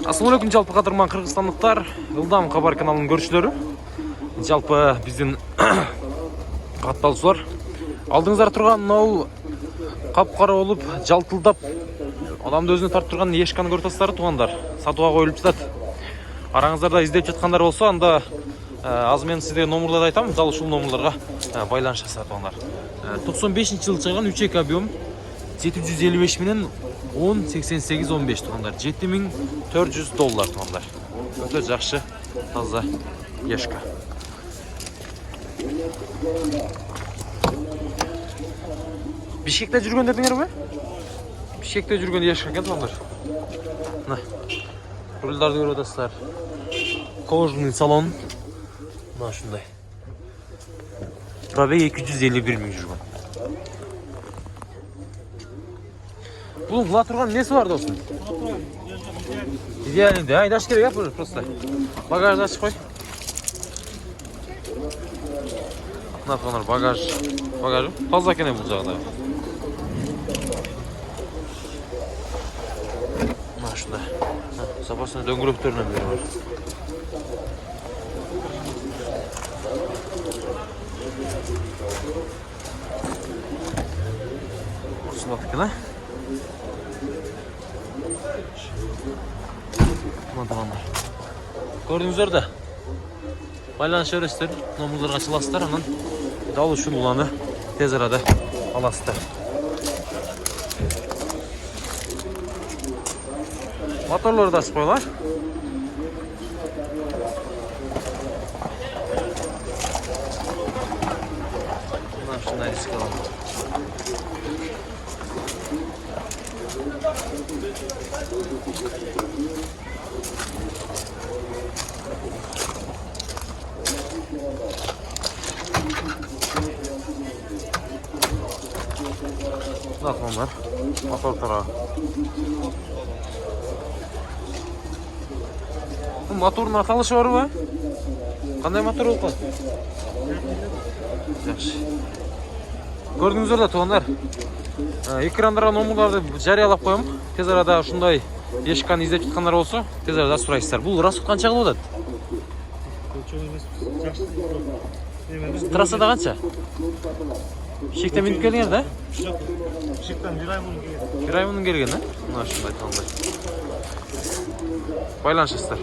Ассалаумалейкум, жалпы кадырман кыргызстандыктар, Ылдам кабар каналынын көрүүчүлөрү. Жалпы биздин катталуусулар. Алдыңыздар турган мынау капкара болуп, жалтылдап, адамды өзүнө тартып турган ешканы көрүп атасыздар туугандар. Сатууга коюлуп жатат. Араңыздарда издеп жаткандар болсо, анда азыр мен сизге номерлерди айтам, дал ушул номерлерге байланышасыздар туугандар. 95-жылы чыган 3 объем 755 менен 108815 туугандар. $7400 туугандар. Өтө жакшы, таза ешка. Бишкекте жүргөндөрдүңөрбү? Бишкекте жүргөн ешка экен туугандар. Мына. Рулдарды көрүп атасыздар. Кожаный салон. Мына ушундай. Пробег 251 миң жүргөн. Бул була турган несі бар досым? Идеальный, да? Айдаш керек, просто. Багажды ачып кой. Мына туугандар, багажы. Таза экен бул жагда. Мына ушундай. Запасный дөңгөлөктөрүнөн бери бар. Курсулат экен, а? Көрдүңүздөр да. Байланыша бересиздер, номерлерге чаласыздар, анан дал ушул уланы тез арада аласыздар. Моторлорду да ачып койлар. Мына ушундай диск алам. Var. Motor tarafı. Bu motorun atalışı var mı? Qanday motor oldu? Yaxşı. Gördüğünüzдөр да туугандар. Экрандарга номерларды жарыялап коем. Тез арада ушундай ешканы издеп жаткандар болсо, тез арада сурайсыздар. Бул расход канча кылып атат? Трассада канча? Бишкектен минип келдиңер да? Бишкектен бир ай мурун келген. Bir ay bunun geri gelin. Mına şunday tanıdık. Baylanışızlar.